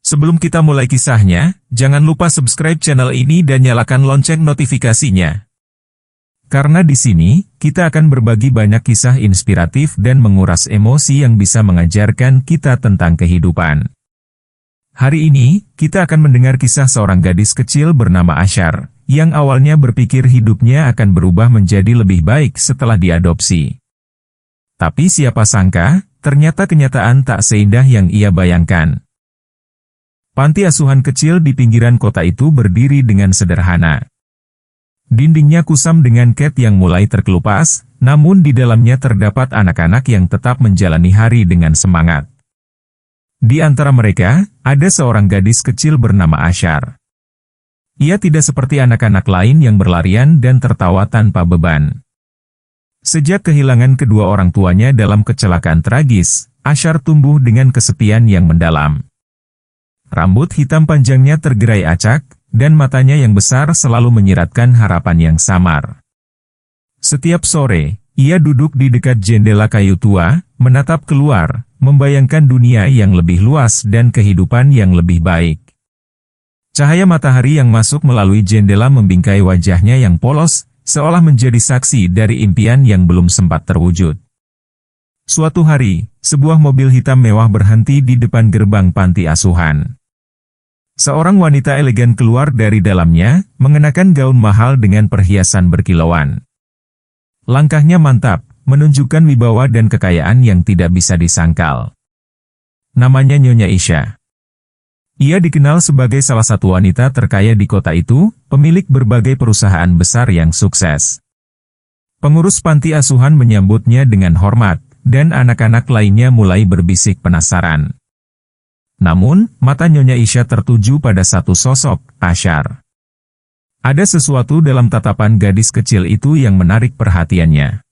Sebelum kita mulai kisahnya, jangan lupa subscribe channel ini dan nyalakan lonceng notifikasinya. Karena di sini, kita akan berbagi banyak kisah inspiratif dan menguras emosi yang bisa mengajarkan kita tentang kehidupan. Hari ini, kita akan mendengar kisah seorang gadis kecil bernama Ashar, yang awalnya berpikir hidupnya akan berubah menjadi lebih baik setelah diadopsi. Tapi siapa sangka, ternyata kenyataan tak seindah yang ia bayangkan. Panti asuhan kecil di pinggiran kota itu berdiri dengan sederhana. Dindingnya kusam dengan cat yang mulai terkelupas, namun di dalamnya terdapat anak-anak yang tetap menjalani hari dengan semangat. Di antara mereka, ada seorang gadis kecil bernama Ashar. Ia tidak seperti anak-anak lain yang berlarian dan tertawa tanpa beban. Sejak kehilangan kedua orang tuanya dalam kecelakaan tragis, Ashar tumbuh dengan kesepian yang mendalam. Rambut hitam panjangnya tergerai acak, dan matanya yang besar selalu menyiratkan harapan yang samar. Setiap sore, ia duduk di dekat jendela kayu tua, menatap keluar, membayangkan dunia yang lebih luas dan kehidupan yang lebih baik. Cahaya matahari yang masuk melalui jendela membingkai wajahnya yang polos, seolah menjadi saksi dari impian yang belum sempat terwujud. Suatu hari, sebuah mobil hitam mewah berhenti di depan gerbang panti asuhan. Seorang wanita elegan keluar dari dalamnya, mengenakan gaun mahal dengan perhiasan berkilauan. Langkahnya mantap, menunjukkan wibawa dan kekayaan yang tidak bisa disangkal. Namanya Nyonya Isha. Ia dikenal sebagai salah satu wanita terkaya di kota itu, pemilik berbagai perusahaan besar yang sukses. Pengurus panti asuhan menyambutnya dengan hormat, dan anak-anak lainnya mulai berbisik penasaran. Namun, mata Nyonya Isha tertuju pada satu sosok, Ashar. Ada sesuatu dalam tatapan gadis kecil itu yang menarik perhatiannya.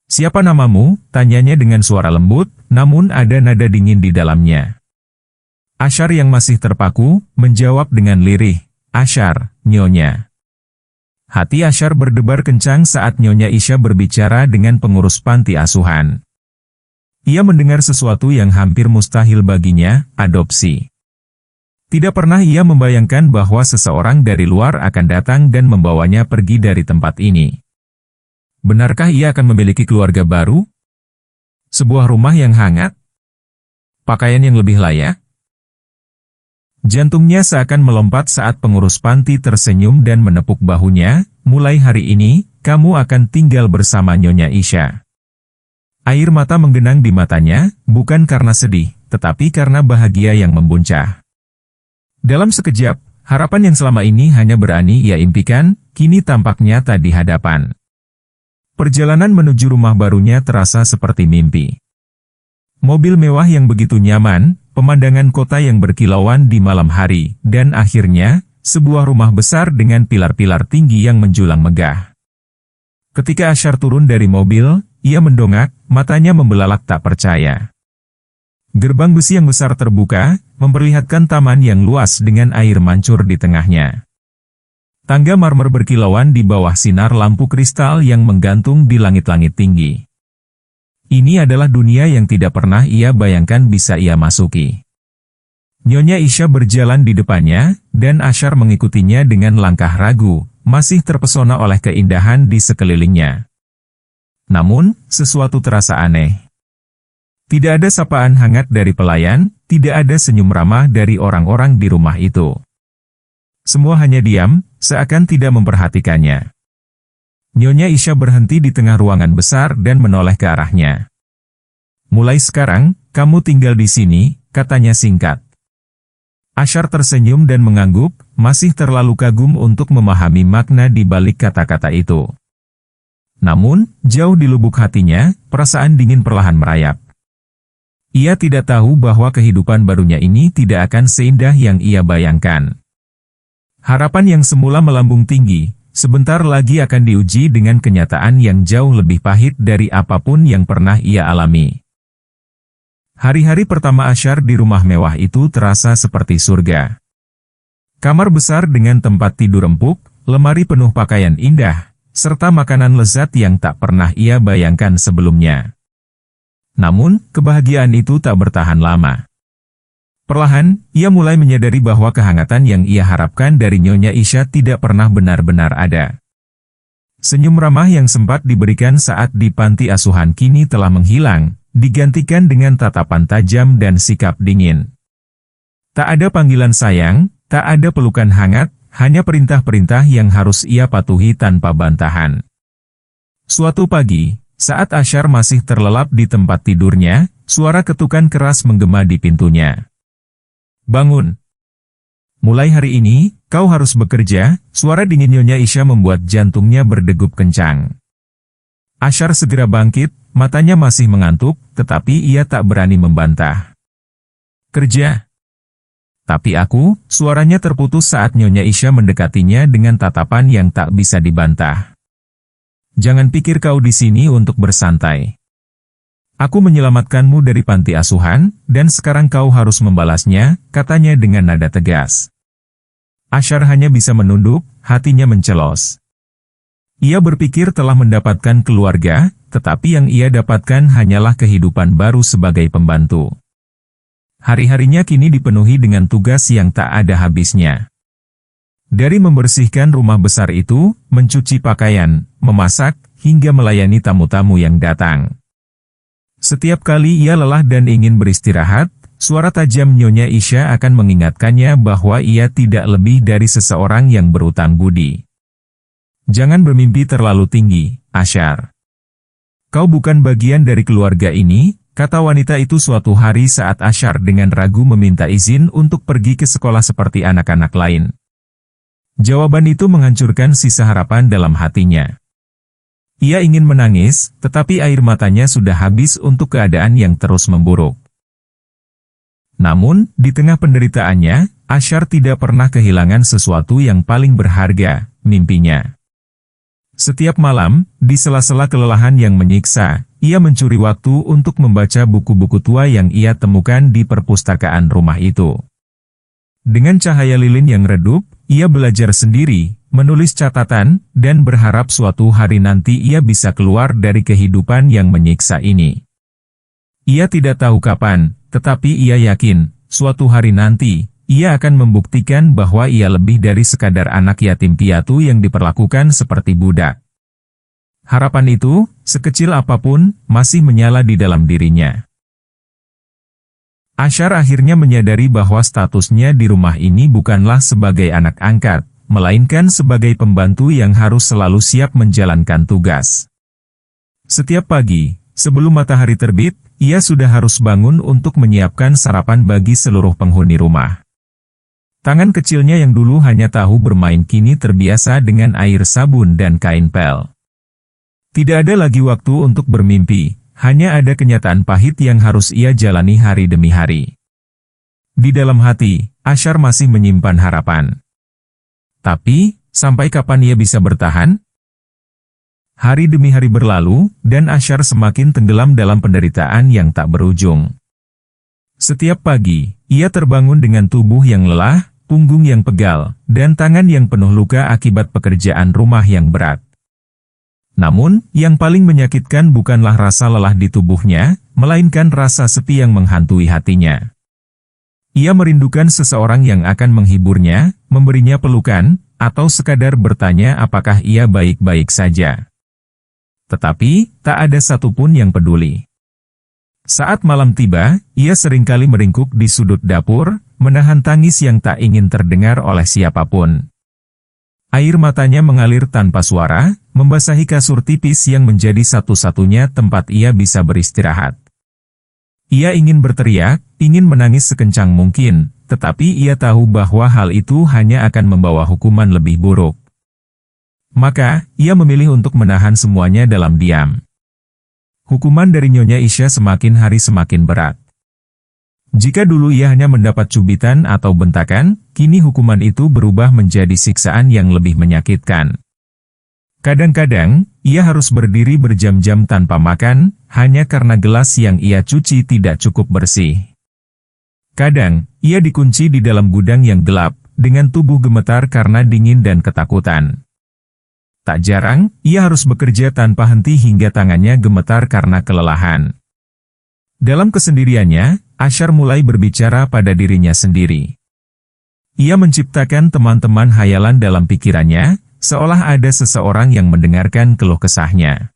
"Siapa namamu?" tanyanya dengan suara lembut, namun ada nada dingin di dalamnya. Ashar yang masih terpaku, menjawab dengan lirih, "Ashar, Nyonya." Hati Ashar berdebar kencang saat Nyonya Isha berbicara dengan pengurus panti asuhan. Ia mendengar sesuatu yang hampir mustahil baginya, adopsi. Tidak pernah ia membayangkan bahwa seseorang dari luar akan datang dan membawanya pergi dari tempat ini. Benarkah ia akan memiliki keluarga baru? Sebuah rumah yang hangat? Pakaian yang lebih layak? Jantungnya seakan melompat saat pengurus panti tersenyum dan menepuk bahunya, "Mulai hari ini, kamu akan tinggal bersama Nyonya Isha." Air mata menggenang di matanya, bukan karena sedih, tetapi karena bahagia yang membuncah. Dalam sekejap, harapan yang selama ini hanya berani ia impikan, kini tampak nyata di hadapan. Perjalanan menuju rumah barunya terasa seperti mimpi. Mobil mewah yang begitu nyaman, pemandangan kota yang berkilauan di malam hari, dan akhirnya, sebuah rumah besar dengan pilar-pilar tinggi yang menjulang megah. Ketika Ashar turun dari mobil, ia mendongak, matanya membelalak tak percaya. Gerbang besi yang besar terbuka, memperlihatkan taman yang luas dengan air mancur di tengahnya. Tangga marmer berkilauan di bawah sinar lampu kristal yang menggantung di langit-langit tinggi. Ini adalah dunia yang tidak pernah ia bayangkan bisa ia masuki. Nyonya Isha berjalan di depannya, dan Ashar mengikutinya dengan langkah ragu, masih terpesona oleh keindahan di sekelilingnya. Namun, sesuatu terasa aneh. Tidak ada sapaan hangat dari pelayan, tidak ada senyum ramah dari orang-orang di rumah itu. Semua hanya diam, seakan tidak memperhatikannya. Nyonya Isha berhenti di tengah ruangan besar dan menoleh ke arahnya. "Mulai sekarang, kamu tinggal di sini," katanya singkat. Ashar tersenyum dan mengangguk, masih terlalu kagum untuk memahami makna di balik kata-kata itu. Namun, jauh di lubuk hatinya, perasaan dingin perlahan merayap. Ia tidak tahu bahwa kehidupan barunya ini tidak akan seindah yang ia bayangkan. Harapan yang semula melambung tinggi, sebentar lagi akan diuji dengan kenyataan yang jauh lebih pahit dari apapun yang pernah ia alami. Hari-hari pertama Ashar di rumah mewah itu terasa seperti surga. Kamar besar dengan tempat tidur empuk, lemari penuh pakaian indah, serta makanan lezat yang tak pernah ia bayangkan sebelumnya. Namun, kebahagiaan itu tak bertahan lama. Perlahan, ia mulai menyadari bahwa kehangatan yang ia harapkan dari Nyonya Isha tidak pernah benar-benar ada. Senyum ramah yang sempat diberikan saat di panti asuhan kini telah menghilang, digantikan dengan tatapan tajam dan sikap dingin. Tak ada panggilan sayang, tak ada pelukan hangat, hanya perintah-perintah yang harus ia patuhi tanpa bantahan. Suatu pagi, saat Ashar masih terlelap di tempat tidurnya, suara ketukan keras menggema di pintunya. "Bangun! Mulai hari ini, kau harus bekerja." Suara dingin Nyonya Isha membuat jantungnya berdegup kencang. Ashar segera bangkit, matanya masih mengantuk, tetapi ia tak berani membantah. "Kerja." "Tapi aku," suaranya terputus saat Nyonya Isha mendekatinya dengan tatapan yang tak bisa dibantah. "Jangan pikir kau di sini untuk bersantai. Aku menyelamatkanmu dari panti asuhan, dan sekarang kau harus membalasnya," katanya dengan nada tegas. Ashar hanya bisa menunduk, hatinya mencelos. Ia berpikir telah mendapatkan keluarga, tetapi yang ia dapatkan hanyalah kehidupan baru sebagai pembantu. Hari-harinya kini dipenuhi dengan tugas yang tak ada habisnya. Dari membersihkan rumah besar itu, mencuci pakaian, memasak, hingga melayani tamu-tamu yang datang. Setiap kali ia lelah dan ingin beristirahat, suara tajam Nyonya Isha akan mengingatkannya bahwa ia tidak lebih dari seseorang yang berutang budi. "Jangan bermimpi terlalu tinggi, Ashar. Kau bukan bagian dari keluarga ini," kata wanita itu suatu hari saat Ashar dengan ragu meminta izin untuk pergi ke sekolah seperti anak-anak lain. Jawaban itu menghancurkan sisa harapan dalam hatinya. Ia ingin menangis, tetapi air matanya sudah habis untuk keadaan yang terus memburuk. Namun, di tengah penderitaannya, Ashar tidak pernah kehilangan sesuatu yang paling berharga, mimpinya. Setiap malam, di sela-sela kelelahan yang menyiksa, ia mencuri waktu untuk membaca buku-buku tua yang ia temukan di perpustakaan rumah itu. Dengan cahaya lilin yang redup, ia belajar sendiri, menulis catatan, dan berharap suatu hari nanti ia bisa keluar dari kehidupan yang menyiksa ini. Ia tidak tahu kapan, tetapi ia yakin, suatu hari nanti, ia akan membuktikan bahwa ia lebih dari sekadar anak yatim piatu yang diperlakukan seperti budak. Harapan itu, sekecil apapun, masih menyala di dalam dirinya. Ashar akhirnya menyadari bahwa statusnya di rumah ini bukanlah sebagai anak angkat, melainkan sebagai pembantu yang harus selalu siap menjalankan tugas. Setiap pagi, sebelum matahari terbit, ia sudah harus bangun untuk menyiapkan sarapan bagi seluruh penghuni rumah. Tangan kecilnya yang dulu hanya tahu bermain kini terbiasa dengan air sabun dan kain pel. Tidak ada lagi waktu untuk bermimpi, hanya ada kenyataan pahit yang harus ia jalani hari demi hari. Di dalam hati, Ashar masih menyimpan harapan. Tapi, sampai kapan ia bisa bertahan? Hari demi hari berlalu, dan Ashar semakin tenggelam dalam penderitaan yang tak berujung. Setiap pagi, ia terbangun dengan tubuh yang lelah, punggung yang pegal, dan tangan yang penuh luka akibat pekerjaan rumah yang berat. Namun, yang paling menyakitkan bukanlah rasa lelah di tubuhnya, melainkan rasa sepi yang menghantui hatinya. Ia merindukan seseorang yang akan menghiburnya, memberinya pelukan, atau sekadar bertanya apakah ia baik-baik saja. Tetapi, tak ada satupun yang peduli. Saat malam tiba, ia seringkali meringkuk di sudut dapur, menahan tangis yang tak ingin terdengar oleh siapapun. Air matanya mengalir tanpa suara, membasahi kasur tipis yang menjadi satu-satunya tempat ia bisa beristirahat. Ia ingin berteriak, ingin menangis sekencang mungkin, tetapi ia tahu bahwa hal itu hanya akan membawa hukuman lebih buruk. Maka, ia memilih untuk menahan semuanya dalam diam. Hukuman dari Nyonya Isha semakin hari semakin berat. Jika dulu ia hanya mendapat cubitan atau bentakan, kini hukuman itu berubah menjadi siksaan yang lebih menyakitkan. Kadang-kadang, ia harus berdiri berjam-jam tanpa makan, hanya karena gelas yang ia cuci tidak cukup bersih. Kadang, ia dikunci di dalam gudang yang gelap, dengan tubuh gemetar karena dingin dan ketakutan. Tak jarang, ia harus bekerja tanpa henti hingga tangannya gemetar karena kelelahan. Dalam kesendiriannya, Ashar mulai berbicara pada dirinya sendiri. Ia menciptakan teman-teman hayalan dalam pikirannya, seolah ada seseorang yang mendengarkan keluh kesahnya.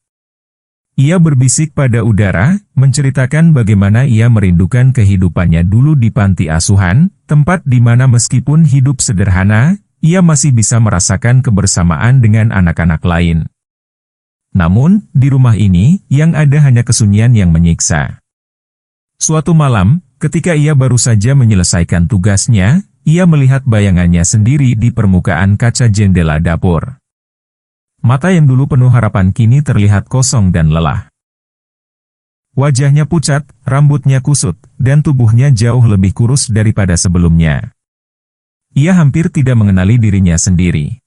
Ia berbisik pada udara, menceritakan bagaimana ia merindukan kehidupannya dulu di panti asuhan, tempat di mana meskipun hidup sederhana, ia masih bisa merasakan kebersamaan dengan anak-anak lain. Namun, di rumah ini, yang ada hanya kesunyian yang menyiksa. Suatu malam, ketika ia baru saja menyelesaikan tugasnya, ia melihat bayangannya sendiri di permukaan kaca jendela dapur. Mata yang dulu penuh harapan kini terlihat kosong dan lelah. Wajahnya pucat, rambutnya kusut, dan tubuhnya jauh lebih kurus daripada sebelumnya. Ia hampir tidak mengenali dirinya sendiri.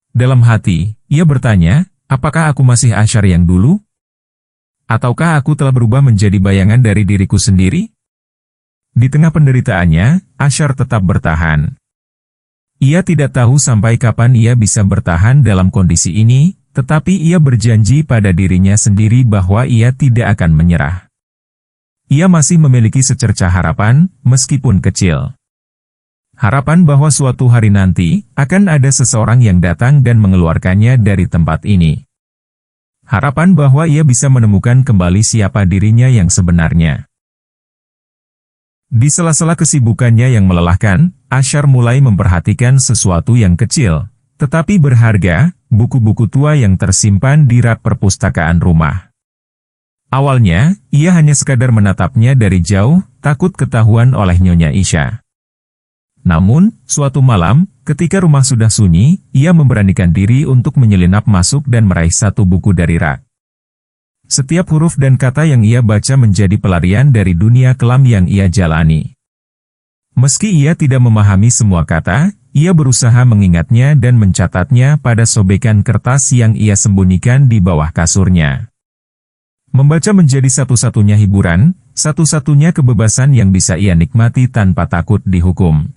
Dalam hati, ia bertanya, apakah aku masih Ashar yang dulu? Ataukah aku telah berubah menjadi bayangan dari diriku sendiri? Di tengah penderitaannya, Ashar tetap bertahan. Ia tidak tahu sampai kapan ia bisa bertahan dalam kondisi ini, tetapi ia berjanji pada dirinya sendiri bahwa ia tidak akan menyerah. Ia masih memiliki secercah harapan, meskipun kecil. Harapan bahwa suatu hari nanti, akan ada seseorang yang datang dan mengeluarkannya dari tempat ini. Harapan bahwa ia bisa menemukan kembali siapa dirinya yang sebenarnya. Di sela-sela kesibukannya yang melelahkan, Ashar mulai memperhatikan sesuatu yang kecil, tetapi berharga, buku-buku tua yang tersimpan di rak perpustakaan rumah. Awalnya, ia hanya sekadar menatapnya dari jauh, takut ketahuan oleh Nyonya Isha. Namun, suatu malam, ketika rumah sudah sunyi, ia memberanikan diri untuk menyelinap masuk dan meraih satu buku dari rak. Setiap huruf dan kata yang ia baca menjadi pelarian dari dunia kelam yang ia jalani. Meski ia tidak memahami semua kata, ia berusaha mengingatnya dan mencatatnya pada sobekan kertas yang ia sembunyikan di bawah kasurnya. Membaca menjadi satu-satunya hiburan, satu-satunya kebebasan yang bisa ia nikmati tanpa takut dihukum.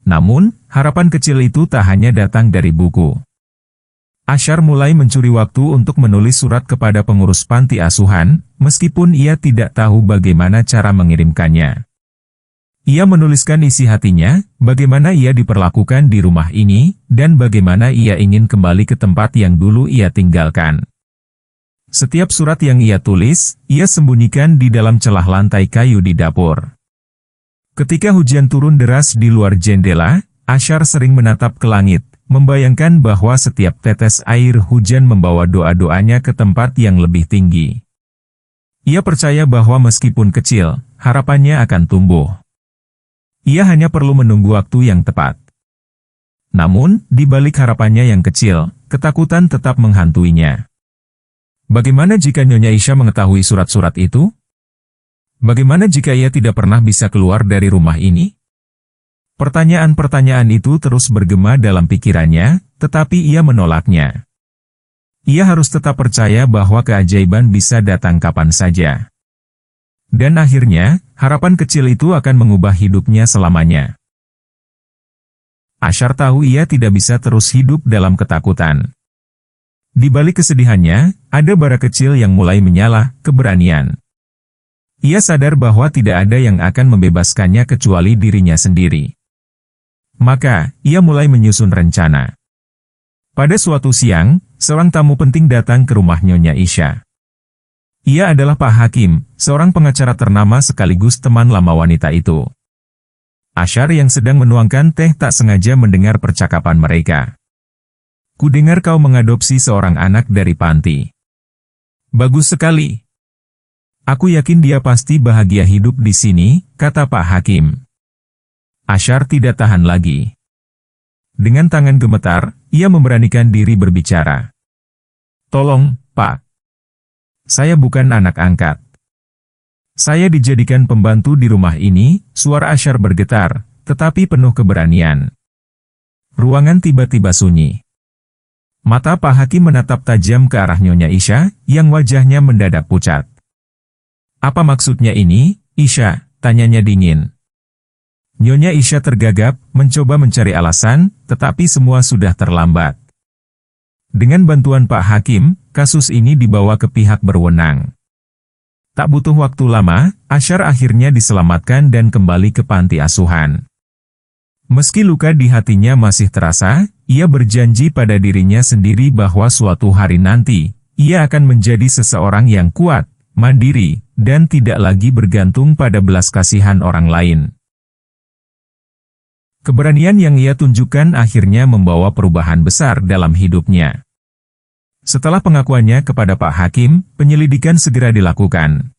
Namun, harapan kecil itu tak hanya datang dari buku. Ashar mulai mencuri waktu untuk menulis surat kepada pengurus panti asuhan, meskipun ia tidak tahu bagaimana cara mengirimkannya. Ia menuliskan isi hatinya, bagaimana ia diperlakukan di rumah ini, dan bagaimana ia ingin kembali ke tempat yang dulu ia tinggalkan. Setiap surat yang ia tulis, ia sembunyikan di dalam celah lantai kayu di dapur. Ketika hujan turun deras di luar jendela, Ashar sering menatap ke langit, membayangkan bahwa setiap tetes air hujan membawa doa-doanya ke tempat yang lebih tinggi. Ia percaya bahwa meskipun kecil, harapannya akan tumbuh. Ia hanya perlu menunggu waktu yang tepat. Namun, di balik harapannya yang kecil, ketakutan tetap menghantuinya. Bagaimana jika Nyonya Isha mengetahui surat-surat itu? Bagaimana jika ia tidak pernah bisa keluar dari rumah ini? Pertanyaan-pertanyaan itu terus bergema dalam pikirannya, tetapi ia menolaknya. Ia harus tetap percaya bahwa keajaiban bisa datang kapan saja. Dan akhirnya, harapan kecil itu akan mengubah hidupnya selamanya. Ashar tahu ia tidak bisa terus hidup dalam ketakutan. Di balik kesedihannya, ada bara kecil yang mulai menyala, keberanian. Ia sadar bahwa tidak ada yang akan membebaskannya kecuali dirinya sendiri. Maka, ia mulai menyusun rencana. Pada suatu siang, seorang tamu penting datang ke rumah Nyonya Isha. Ia adalah Pak Hakim, seorang pengacara ternama sekaligus teman lama wanita itu. Ashar yang sedang menuangkan teh tak sengaja mendengar percakapan mereka. Kudengar kau mengadopsi seorang anak dari panti. Bagus sekali. Aku yakin dia pasti bahagia hidup di sini, kata Pak Hakim. Ashar tidak tahan lagi. Dengan tangan gemetar, ia memberanikan diri berbicara. Tolong, Pak. Saya bukan anak angkat. Saya dijadikan pembantu di rumah ini, suara Ashar bergetar, tetapi penuh keberanian. Ruangan tiba-tiba sunyi. Mata Pak Hakim menatap tajam ke arah Nyonya Isha, yang wajahnya mendadak pucat. Apa maksudnya ini, Isha? Tanyanya dingin. Nyonya Isha tergagap, mencoba mencari alasan, tetapi semua sudah terlambat. Dengan bantuan Pak Hakim, kasus ini dibawa ke pihak berwenang. Tak butuh waktu lama, Ashar akhirnya diselamatkan dan kembali ke panti asuhan. Meski luka di hatinya masih terasa, ia berjanji pada dirinya sendiri bahwa suatu hari nanti, ia akan menjadi seseorang yang kuat, mandiri, dan tidak lagi bergantung pada belas kasihan orang lain. Keberanian yang ia tunjukkan akhirnya membawa perubahan besar dalam hidupnya. Setelah pengakuannya kepada Pak Hakim, penyelidikan segera dilakukan.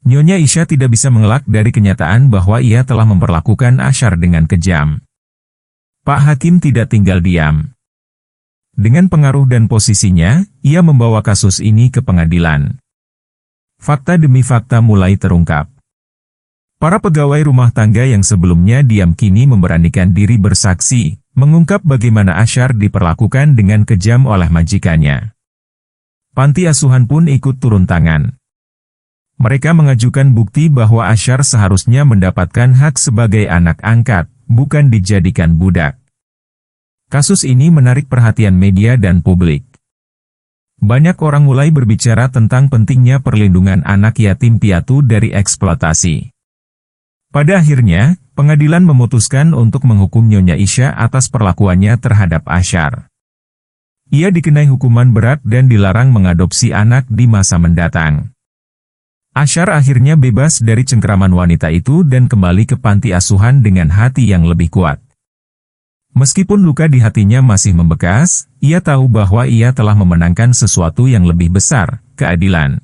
Nyonya Isya tidak bisa mengelak dari kenyataan bahwa ia telah memperlakukan Ashar dengan kejam. Pak Hakim tidak tinggal diam. Dengan pengaruh dan posisinya, ia membawa kasus ini ke pengadilan. Fakta demi fakta mulai terungkap. Para pegawai rumah tangga yang sebelumnya diam kini memberanikan diri bersaksi, mengungkap bagaimana Ashar diperlakukan dengan kejam oleh majikannya. Panti asuhan pun ikut turun tangan. Mereka mengajukan bukti bahwa Ashar seharusnya mendapatkan hak sebagai anak angkat, bukan dijadikan budak. Kasus ini menarik perhatian media dan publik. Banyak orang mulai berbicara tentang pentingnya perlindungan anak yatim piatu dari eksploitasi. Pada akhirnya, pengadilan memutuskan untuk menghukum Nyonya Isya atas perlakuannya terhadap Ashar. Ia dikenai hukuman berat dan dilarang mengadopsi anak di masa mendatang. Ashar akhirnya bebas dari cengkeraman wanita itu dan kembali ke panti asuhan dengan hati yang lebih kuat. Meskipun luka di hatinya masih membekas, ia tahu bahwa ia telah memenangkan sesuatu yang lebih besar, keadilan.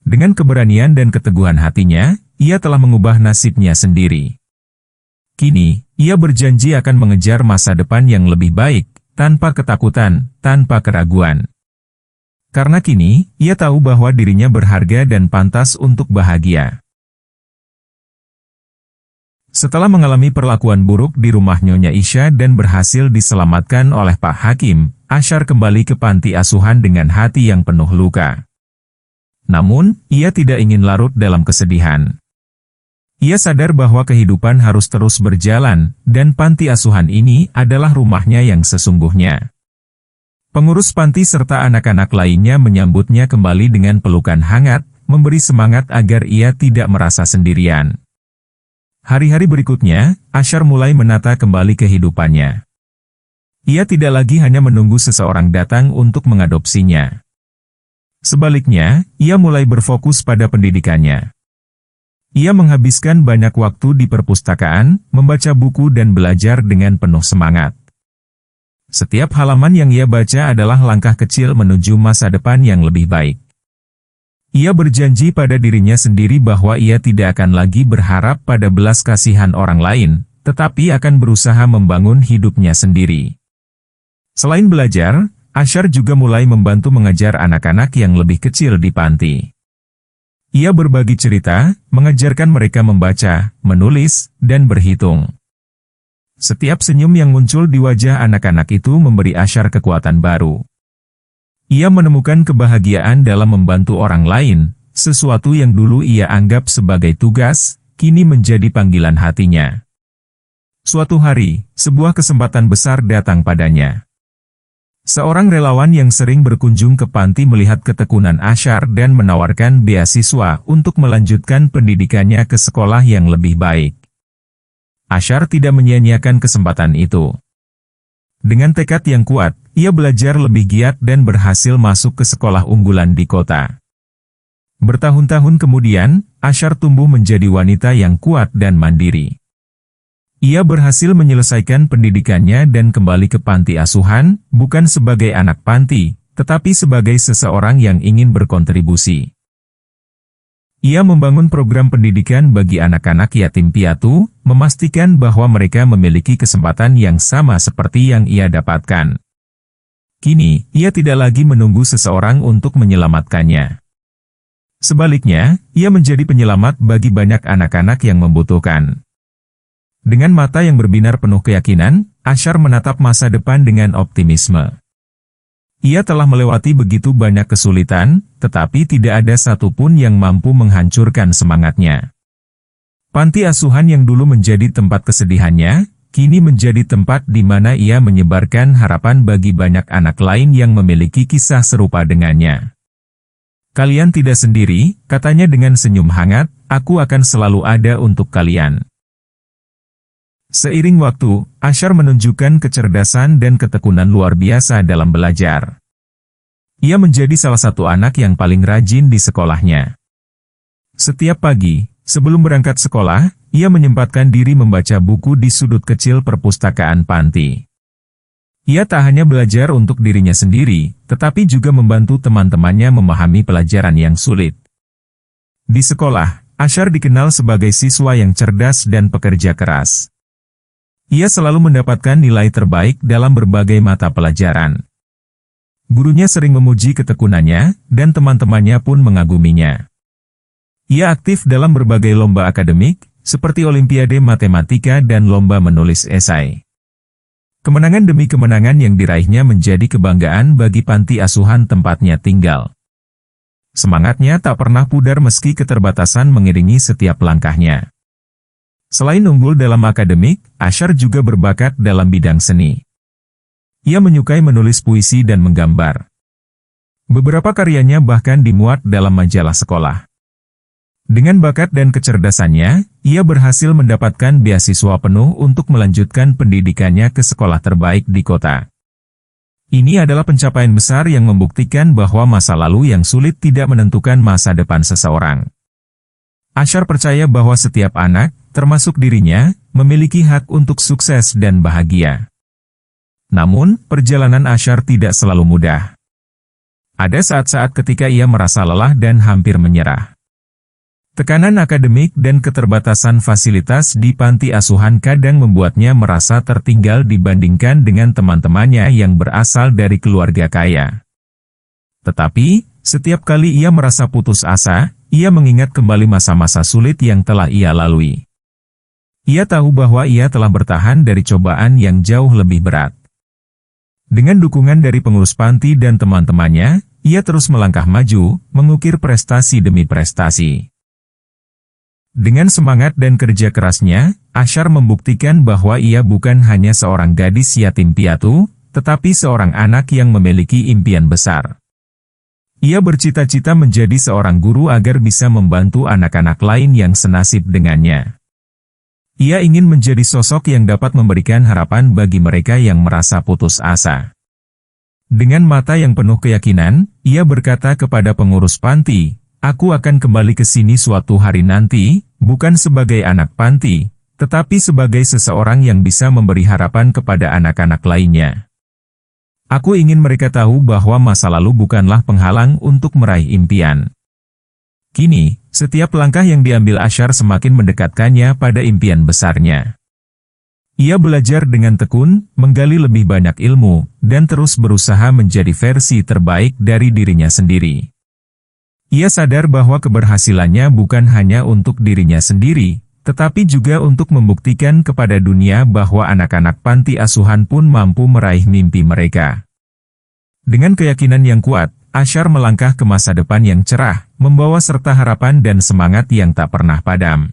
Dengan keberanian dan keteguhan hatinya, ia telah mengubah nasibnya sendiri. Kini, ia berjanji akan mengejar masa depan yang lebih baik, tanpa ketakutan, tanpa keraguan. Karena kini, ia tahu bahwa dirinya berharga dan pantas untuk bahagia. Setelah mengalami perlakuan buruk di rumah Nyonya Isya dan berhasil diselamatkan oleh Pak Hakim, Ashar kembali ke panti asuhan dengan hati yang penuh luka. Namun, ia tidak ingin larut dalam kesedihan. Ia sadar bahwa kehidupan harus terus berjalan, dan panti asuhan ini adalah rumahnya yang sesungguhnya. Pengurus panti serta anak-anak lainnya menyambutnya kembali dengan pelukan hangat, memberi semangat agar ia tidak merasa sendirian. Hari-hari berikutnya, Ashar mulai menata kembali kehidupannya. Ia tidak lagi hanya menunggu seseorang datang untuk mengadopsinya. Sebaliknya, ia mulai berfokus pada pendidikannya. Ia menghabiskan banyak waktu di perpustakaan, membaca buku dan belajar dengan penuh semangat. Setiap halaman yang ia baca adalah langkah kecil menuju masa depan yang lebih baik. Ia berjanji pada dirinya sendiri bahwa ia tidak akan lagi berharap pada belas kasihan orang lain, tetapi akan berusaha membangun hidupnya sendiri. Selain belajar, Ashar juga mulai membantu mengajar anak-anak yang lebih kecil di panti. Ia berbagi cerita, mengajarkan mereka membaca, menulis, dan berhitung. Setiap senyum yang muncul di wajah anak-anak itu memberi Ashar kekuatan baru. Ia menemukan kebahagiaan dalam membantu orang lain, sesuatu yang dulu ia anggap sebagai tugas, kini menjadi panggilan hatinya. Suatu hari, sebuah kesempatan besar datang padanya. Seorang relawan yang sering berkunjung ke panti melihat ketekunan Ashar dan menawarkan beasiswa untuk melanjutkan pendidikannya ke sekolah yang lebih baik. Ashar tidak menyia-nyiakan kesempatan itu. Dengan tekad yang kuat, ia belajar lebih giat dan berhasil masuk ke sekolah unggulan di kota. Bertahun-tahun kemudian, Ashar tumbuh menjadi wanita yang kuat dan mandiri. Ia berhasil menyelesaikan pendidikannya dan kembali ke panti asuhan, bukan sebagai anak panti, tetapi sebagai seseorang yang ingin berkontribusi. Ia membangun program pendidikan bagi anak-anak yatim piatu, memastikan bahwa mereka memiliki kesempatan yang sama seperti yang ia dapatkan. Kini, ia tidak lagi menunggu seseorang untuk menyelamatkannya. Sebaliknya, ia menjadi penyelamat bagi banyak anak-anak yang membutuhkan. Dengan mata yang berbinar penuh keyakinan, Ashar menatap masa depan dengan optimisme. Ia telah melewati begitu banyak kesulitan, tetapi tidak ada satupun yang mampu menghancurkan semangatnya. Panti asuhan yang dulu menjadi tempat kesedihannya, kini menjadi tempat di mana ia menyebarkan harapan bagi banyak anak lain yang memiliki kisah serupa dengannya. Kalian tidak sendiri, katanya dengan senyum hangat, aku akan selalu ada untuk kalian. Seiring waktu, Ashar menunjukkan kecerdasan dan ketekunan luar biasa dalam belajar. Ia menjadi salah satu anak yang paling rajin di sekolahnya. Setiap pagi, sebelum berangkat sekolah, ia menyempatkan diri membaca buku di sudut kecil perpustakaan panti. Ia tak hanya belajar untuk dirinya sendiri, tetapi juga membantu teman-temannya memahami pelajaran yang sulit. Di sekolah, Ashar dikenal sebagai siswa yang cerdas dan pekerja keras. Ia selalu mendapatkan nilai terbaik dalam berbagai mata pelajaran. Gurunya sering memuji ketekunannya, dan teman-temannya pun mengaguminya. Ia aktif dalam berbagai lomba akademik, seperti Olimpiade Matematika dan lomba menulis esai. Kemenangan demi kemenangan yang diraihnya menjadi kebanggaan bagi panti asuhan tempatnya tinggal. Semangatnya tak pernah pudar meski keterbatasan mengiringi setiap langkahnya. Selain unggul dalam akademik, Ashar juga berbakat dalam bidang seni. Ia menyukai menulis puisi dan menggambar. Beberapa karyanya bahkan dimuat dalam majalah sekolah. Dengan bakat dan kecerdasannya, ia berhasil mendapatkan beasiswa penuh untuk melanjutkan pendidikannya ke sekolah terbaik di kota. Ini adalah pencapaian besar yang membuktikan bahwa masa lalu yang sulit tidak menentukan masa depan seseorang. Ashar percaya bahwa setiap anak, termasuk dirinya, memiliki hak untuk sukses dan bahagia. Namun, perjalanan Ashar tidak selalu mudah. Ada saat-saat ketika ia merasa lelah dan hampir menyerah. Tekanan akademik dan keterbatasan fasilitas di panti asuhan kadang membuatnya merasa tertinggal dibandingkan dengan teman-temannya yang berasal dari keluarga kaya. Tetapi, setiap kali ia merasa putus asa, ia mengingat kembali masa-masa sulit yang telah ia lalui. Ia tahu bahwa ia telah bertahan dari cobaan yang jauh lebih berat. Dengan dukungan dari pengurus panti dan teman-temannya, ia terus melangkah maju, mengukir prestasi demi prestasi. Dengan semangat dan kerja kerasnya, Ashar membuktikan bahwa ia bukan hanya seorang gadis yatim piatu, tetapi seorang anak yang memiliki impian besar. Ia bercita-cita menjadi seorang guru agar bisa membantu anak-anak lain yang senasib dengannya. Ia ingin menjadi sosok yang dapat memberikan harapan bagi mereka yang merasa putus asa. Dengan mata yang penuh keyakinan, ia berkata kepada pengurus panti, "Aku akan kembali ke sini suatu hari nanti, bukan sebagai anak panti, tetapi sebagai seseorang yang bisa memberi harapan kepada anak-anak lainnya. Aku ingin mereka tahu bahwa masa lalu bukanlah penghalang untuk meraih impian." Kini, setiap langkah yang diambil Ashar semakin mendekatkannya pada impian besarnya. Ia belajar dengan tekun, menggali lebih banyak ilmu, dan terus berusaha menjadi versi terbaik dari dirinya sendiri. Ia sadar bahwa keberhasilannya bukan hanya untuk dirinya sendiri, tetapi juga untuk membuktikan kepada dunia bahwa anak-anak panti asuhan pun mampu meraih mimpi mereka. Dengan keyakinan yang kuat, Ashar melangkah ke masa depan yang cerah, membawa serta harapan dan semangat yang tak pernah padam.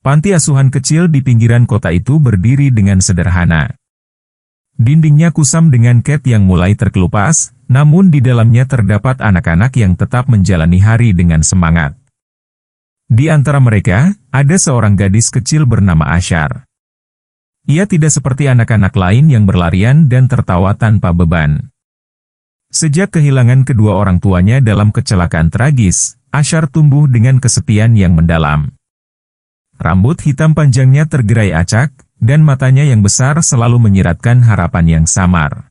Panti asuhan kecil di pinggiran kota itu berdiri dengan sederhana. Dindingnya kusam dengan cat yang mulai terkelupas, namun di dalamnya terdapat anak-anak yang tetap menjalani hari dengan semangat. Di antara mereka, ada seorang gadis kecil bernama Ashar. Ia tidak seperti anak-anak lain yang berlarian dan tertawa tanpa beban. Sejak kehilangan kedua orang tuanya dalam kecelakaan tragis, Ashar tumbuh dengan kesepian yang mendalam. Rambut hitam panjangnya tergerai acak, dan matanya yang besar selalu menyiratkan harapan yang samar.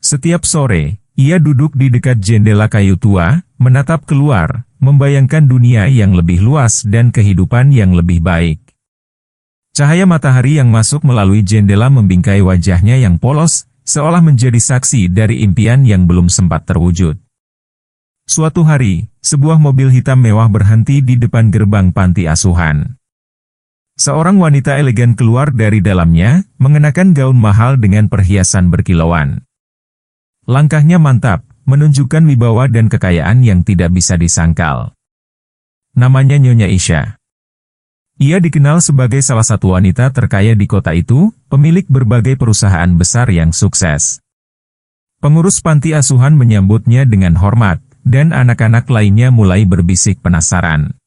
Setiap sore, ia duduk di dekat jendela kayu tua, menatap keluar, membayangkan dunia yang lebih luas dan kehidupan yang lebih baik. Cahaya matahari yang masuk melalui jendela membingkai wajahnya yang polos, seolah menjadi saksi dari impian yang belum sempat terwujud. Suatu hari, sebuah mobil hitam mewah berhenti di depan gerbang panti asuhan. Seorang wanita elegan keluar dari dalamnya, mengenakan gaun mahal dengan perhiasan berkilauan. Langkahnya mantap, menunjukkan wibawa dan kekayaan yang tidak bisa disangkal. Namanya Nyonya Isha. Ia dikenal sebagai salah satu wanita terkaya di kota itu, pemilik berbagai perusahaan besar yang sukses. Pengurus panti asuhan menyambutnya dengan hormat, dan anak-anak lainnya mulai berbisik penasaran.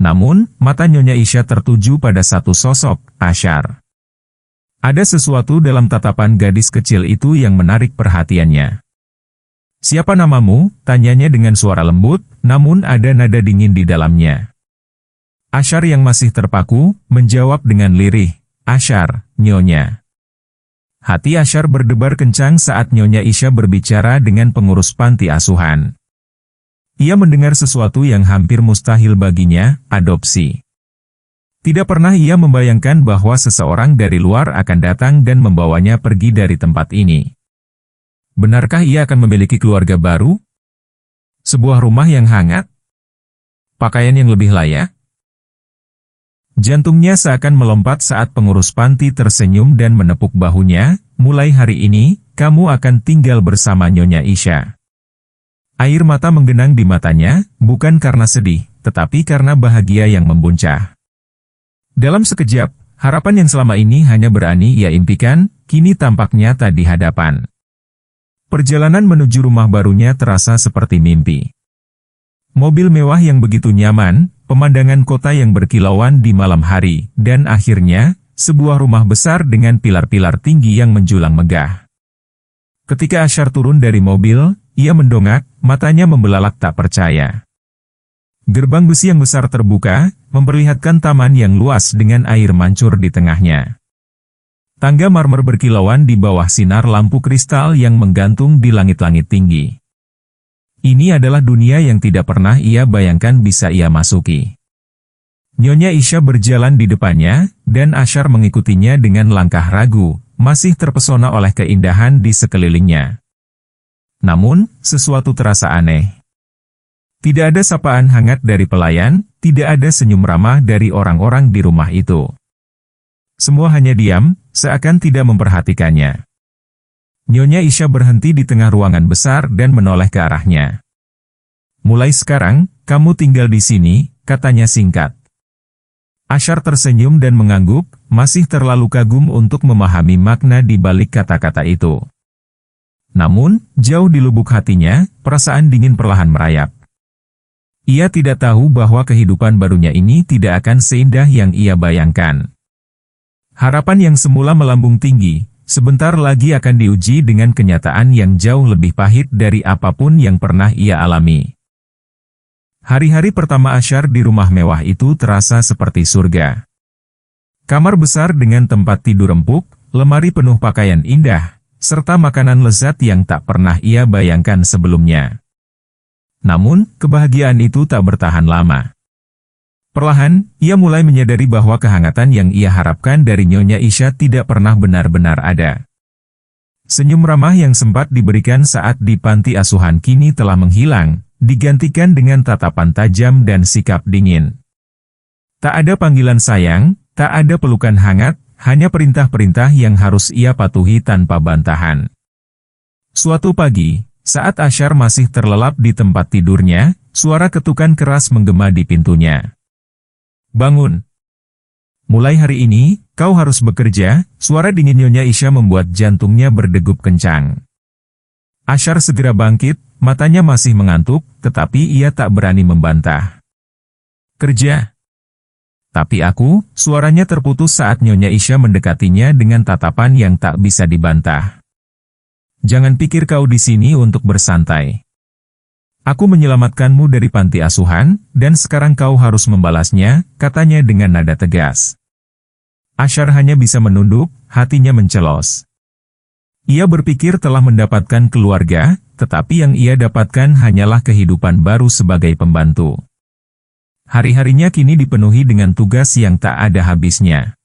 Namun, mata Nyonya Isya tertuju pada satu sosok, Ashar. Ada sesuatu dalam tatapan gadis kecil itu yang menarik perhatiannya. "Siapa namamu?" tanyanya dengan suara lembut, namun ada nada dingin di dalamnya. Ashar yang masih terpaku, menjawab dengan lirih, "Ashar, Nyonya." Hati Ashar berdebar kencang saat Nyonya Isya berbicara dengan pengurus panti asuhan. Ia mendengar sesuatu yang hampir mustahil baginya, adopsi. Tidak pernah ia membayangkan bahwa seseorang dari luar akan datang dan membawanya pergi dari tempat ini. Benarkah ia akan memiliki keluarga baru? Sebuah rumah yang hangat? Pakaian yang lebih layak? Jantungnya seakan melompat saat pengurus panti tersenyum dan menepuk bahunya. "Mulai hari ini, kamu akan tinggal bersama Nyonya Isya." Air mata menggenang di matanya, bukan karena sedih, tetapi karena bahagia yang membuncah. Dalam sekejap, harapan yang selama ini hanya berani ia impikan, kini tampak nyata di hadapan. Perjalanan menuju rumah barunya terasa seperti mimpi. Mobil mewah yang begitu nyaman, pemandangan kota yang berkilauan di malam hari, dan akhirnya, sebuah rumah besar dengan pilar-pilar tinggi yang menjulang megah. Ketika Ashar turun dari mobil, ia mendongak, matanya membelalak tak percaya. Gerbang besi yang besar terbuka, memperlihatkan taman yang luas dengan air mancur di tengahnya. Tangga marmer berkilauan di bawah sinar lampu kristal yang menggantung di langit-langit tinggi. Ini adalah dunia yang tidak pernah ia bayangkan bisa ia masuki. Nyonya Isya berjalan di depannya, dan Ashar mengikutinya dengan langkah ragu, masih terpesona oleh keindahan di sekelilingnya. Namun, sesuatu terasa aneh. Tidak ada sapaan hangat dari pelayan, tidak ada senyum ramah dari orang-orang di rumah itu. Semua hanya diam, seakan tidak memperhatikannya. Nyonya Isya berhenti di tengah ruangan besar dan menoleh ke arahnya. "Mulai sekarang, kamu tinggal di sini," katanya singkat. Ashar tersenyum dan mengangguk, masih terlalu kagum untuk memahami makna di balik kata-kata itu. Namun, jauh di lubuk hatinya, perasaan dingin perlahan merayap. Ia tidak tahu bahwa kehidupan barunya ini tidak akan seindah yang ia bayangkan. Harapan yang semula melambung tinggi, sebentar lagi akan diuji dengan kenyataan yang jauh lebih pahit dari apapun yang pernah ia alami. Hari-hari pertama Ashar di rumah mewah itu terasa seperti surga. Kamar besar dengan tempat tidur empuk, lemari penuh pakaian indah, serta makanan lezat yang tak pernah ia bayangkan sebelumnya. Namun, kebahagiaan itu tak bertahan lama. Perlahan, ia mulai menyadari bahwa kehangatan yang ia harapkan dari Nyonya Isya tidak pernah benar-benar ada. Senyum ramah yang sempat diberikan saat di panti asuhan kini telah menghilang, digantikan dengan tatapan tajam dan sikap dingin. Tak ada panggilan sayang, tak ada pelukan hangat, hanya perintah-perintah yang harus ia patuhi tanpa bantahan. Suatu pagi, saat Ashar masih terlelap di tempat tidurnya, suara ketukan keras menggema di pintunya. "Bangun! Mulai hari ini, kau harus bekerja." Suara dingin Nyonya Isya membuat jantungnya berdegup kencang. Ashar segera bangkit, matanya masih mengantuk, tetapi ia tak berani membantah. "Kerja." "Tapi aku," suaranya terputus saat Nyonya Isya mendekatinya dengan tatapan yang tak bisa dibantah. "Jangan pikir kau di sini untuk bersantai. Aku menyelamatkanmu dari panti asuhan, dan sekarang kau harus membalasnya," katanya dengan nada tegas. Ashar hanya bisa menunduk, hatinya mencelos. Ia berpikir telah mendapatkan keluarga, tetapi yang ia dapatkan hanyalah kehidupan baru sebagai pembantu. Hari-harinya kini dipenuhi dengan tugas yang tak ada habisnya.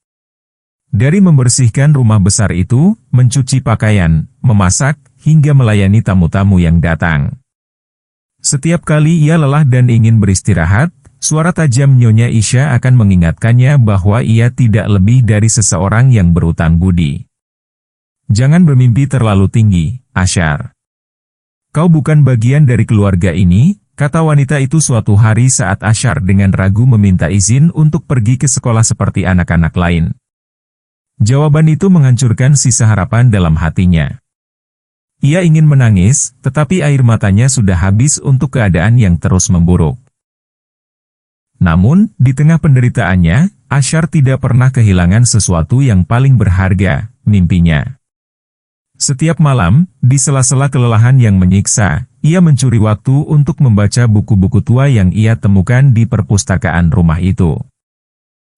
Dari membersihkan rumah besar itu, mencuci pakaian, memasak, hingga melayani tamu-tamu yang datang. Setiap kali ia lelah dan ingin beristirahat, suara tajam Nyonya Isya akan mengingatkannya bahwa ia tidak lebih dari seseorang yang berutang budi. "Jangan bermimpi terlalu tinggi, Ashar. Kau bukan bagian dari keluarga ini," kata wanita itu suatu hari saat Ashar dengan ragu meminta izin untuk pergi ke sekolah seperti anak-anak lain. Jawaban itu menghancurkan sisa harapan dalam hatinya. Ia ingin menangis, tetapi air matanya sudah habis untuk keadaan yang terus memburuk. Namun, di tengah penderitaannya, Ashar tidak pernah kehilangan sesuatu yang paling berharga, mimpinya. Setiap malam, di sela-sela kelelahan yang menyiksa, ia mencuri waktu untuk membaca buku-buku tua yang ia temukan di perpustakaan rumah itu.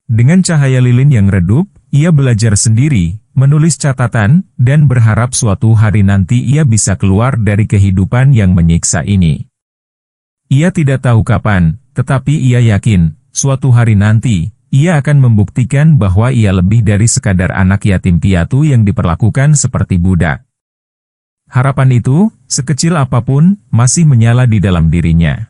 Dengan cahaya lilin yang redup, ia belajar sendiri, menulis catatan, dan berharap suatu hari nanti ia bisa keluar dari kehidupan yang menyiksa ini. Ia tidak tahu kapan, tetapi ia yakin, suatu hari nanti, ia akan membuktikan bahwa ia lebih dari sekadar anak yatim piatu yang diperlakukan seperti budak. Harapan itu, sekecil apapun, masih menyala di dalam dirinya.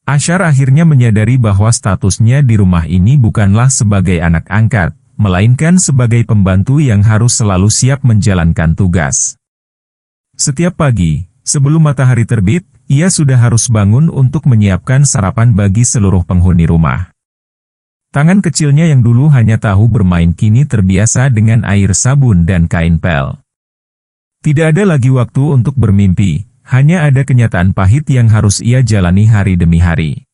Ashar akhirnya menyadari bahwa statusnya di rumah ini bukanlah sebagai anak angkat, melainkan sebagai pembantu yang harus selalu siap menjalankan tugas. Setiap pagi, sebelum matahari terbit, ia sudah harus bangun untuk menyiapkan sarapan bagi seluruh penghuni rumah. Tangan kecilnya yang dulu hanya tahu bermain kini terbiasa dengan air sabun dan kain pel. Tidak ada lagi waktu untuk bermimpi, hanya ada kenyataan pahit yang harus ia jalani hari demi hari.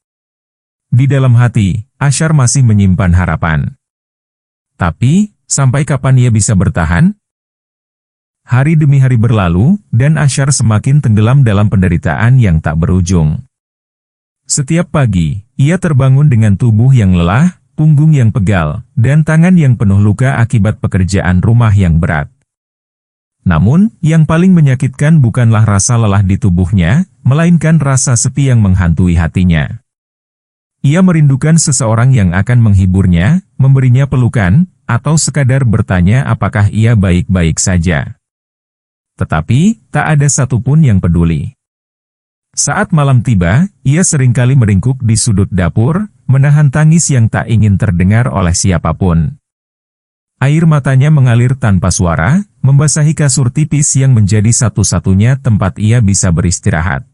Di dalam hati, Ashar masih menyimpan harapan. Tapi, sampai kapan ia bisa bertahan? Hari demi hari berlalu, dan Ashar semakin tenggelam dalam penderitaan yang tak berujung. Setiap pagi, ia terbangun dengan tubuh yang lelah, punggung yang pegal, dan tangan yang penuh luka akibat pekerjaan rumah yang berat. Namun, yang paling menyakitkan bukanlah rasa lelah di tubuhnya, melainkan rasa sepi yang menghantui hatinya. Ia merindukan seseorang yang akan menghiburnya, memberinya pelukan, atau sekadar bertanya apakah ia baik-baik saja. Tetapi, tak ada satupun yang peduli. Saat malam tiba, ia seringkali meringkuk di sudut dapur, menahan tangis yang tak ingin terdengar oleh siapapun. Air matanya mengalir tanpa suara, membasahi kasur tipis yang menjadi satu-satunya tempat ia bisa beristirahat.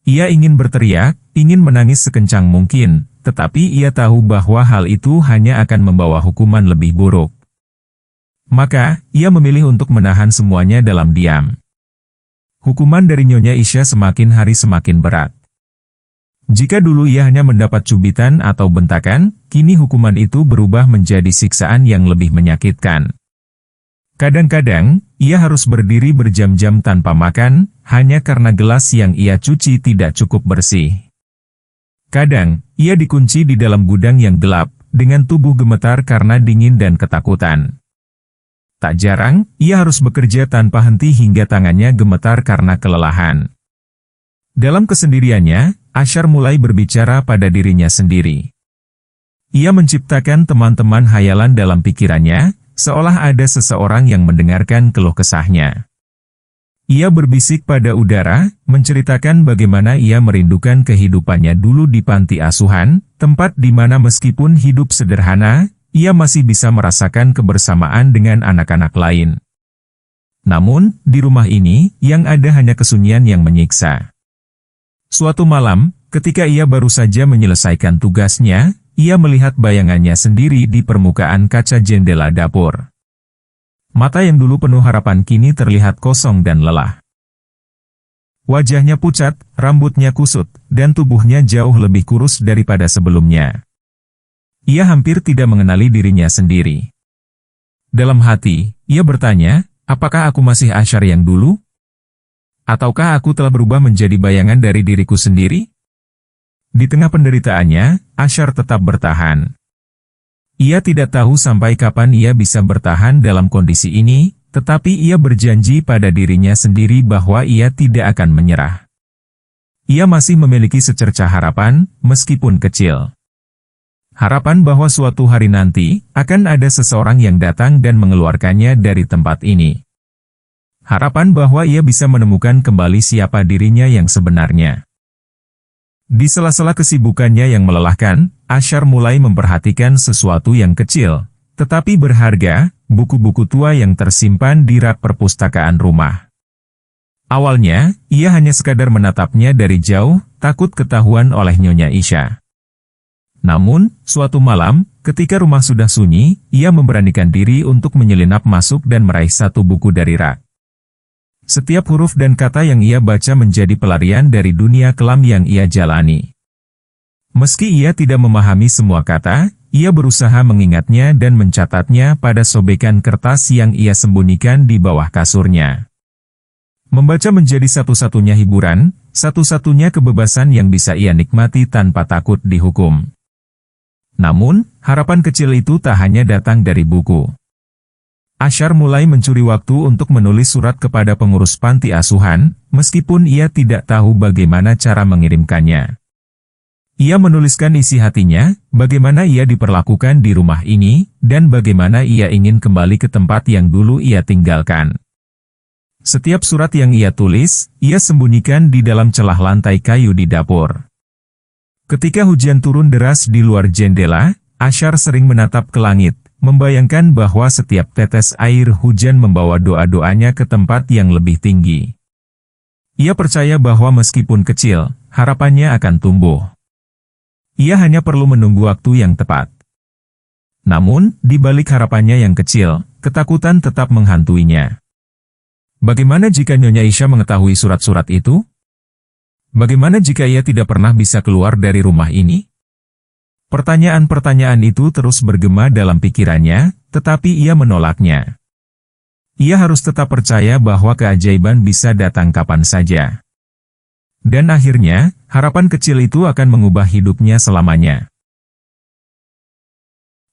Ia ingin berteriak, ingin menangis sekencang mungkin, tetapi ia tahu bahwa hal itu hanya akan membawa hukuman lebih buruk. Maka, ia memilih untuk menahan semuanya dalam diam. Hukuman dari Nyonya Isya semakin hari semakin berat. Jika dulu ia hanya mendapat cubitan atau bentakan, kini hukuman itu berubah menjadi siksaan yang lebih menyakitkan. Kadang-kadang, ia harus berdiri berjam-jam tanpa makan, hanya karena gelas yang ia cuci tidak cukup bersih. Kadang, ia dikunci di dalam gudang yang gelap, dengan tubuh gemetar karena dingin dan ketakutan. Tak jarang, ia harus bekerja tanpa henti hingga tangannya gemetar karena kelelahan. Dalam kesendiriannya, Ashar mulai berbicara pada dirinya sendiri. Ia menciptakan teman-teman hayalan dalam pikirannya, seolah ada seseorang yang mendengarkan keluh kesahnya. Ia berbisik pada udara, menceritakan bagaimana ia merindukan kehidupannya dulu di panti asuhan, tempat di mana meskipun hidup sederhana, ia masih bisa merasakan kebersamaan dengan anak-anak lain. Namun, di rumah ini, yang ada hanya kesunyian yang menyiksa. Suatu malam, ketika ia baru saja menyelesaikan tugasnya, ia melihat bayangannya sendiri di permukaan kaca jendela dapur. Mata yang dulu penuh harapan kini terlihat kosong dan lelah. Wajahnya pucat, rambutnya kusut, dan tubuhnya jauh lebih kurus daripada sebelumnya. Ia hampir tidak mengenali dirinya sendiri. Dalam hati, ia bertanya, apakah aku masih Ashar yang dulu? Ataukah aku telah berubah menjadi bayangan dari diriku sendiri? Di tengah penderitaannya, Ashar tetap bertahan. Ia tidak tahu sampai kapan ia bisa bertahan dalam kondisi ini, tetapi ia berjanji pada dirinya sendiri bahwa ia tidak akan menyerah. Ia masih memiliki secercah harapan, meskipun kecil. Harapan bahwa suatu hari nanti, akan ada seseorang yang datang dan mengeluarkannya dari tempat ini. Harapan bahwa ia bisa menemukan kembali siapa dirinya yang sebenarnya. Di sela-sela kesibukannya yang melelahkan, Ashar mulai memperhatikan sesuatu yang kecil, tetapi berharga, buku-buku tua yang tersimpan di rak perpustakaan rumah. Awalnya, ia hanya sekadar menatapnya dari jauh, takut ketahuan oleh Nyonya Isya. Namun, suatu malam, ketika rumah sudah sunyi, ia memberanikan diri untuk menyelinap masuk dan meraih satu buku dari rak. Setiap huruf dan kata yang ia baca menjadi pelarian dari dunia kelam yang ia jalani. Meski ia tidak memahami semua kata, ia berusaha mengingatnya dan mencatatnya pada sobekan kertas yang ia sembunyikan di bawah kasurnya. Membaca menjadi satu-satunya hiburan, satu-satunya kebebasan yang bisa ia nikmati tanpa takut dihukum. Namun, harapan kecil itu tak hanya datang dari buku. Ashar mulai mencuri waktu untuk menulis surat kepada pengurus panti asuhan, meskipun ia tidak tahu bagaimana cara mengirimkannya. Ia menuliskan isi hatinya, bagaimana ia diperlakukan di rumah ini, dan bagaimana ia ingin kembali ke tempat yang dulu ia tinggalkan. Setiap surat yang ia tulis, ia sembunyikan di dalam celah lantai kayu di dapur. Ketika hujan turun deras di luar jendela, Ashar sering menatap ke langit, membayangkan bahwa setiap tetes air hujan membawa doa-doanya ke tempat yang lebih tinggi. Ia percaya bahwa meskipun kecil, harapannya akan tumbuh. Ia hanya perlu menunggu waktu yang tepat. Namun, di balik harapannya yang kecil, ketakutan tetap menghantuinya. Bagaimana jika Nyonya Isha mengetahui surat-surat itu? Bagaimana jika ia tidak pernah bisa keluar dari rumah ini? Pertanyaan-pertanyaan itu terus bergema dalam pikirannya, tetapi ia menolaknya. Ia harus tetap percaya bahwa keajaiban bisa datang kapan saja. Dan akhirnya, harapan kecil itu akan mengubah hidupnya selamanya.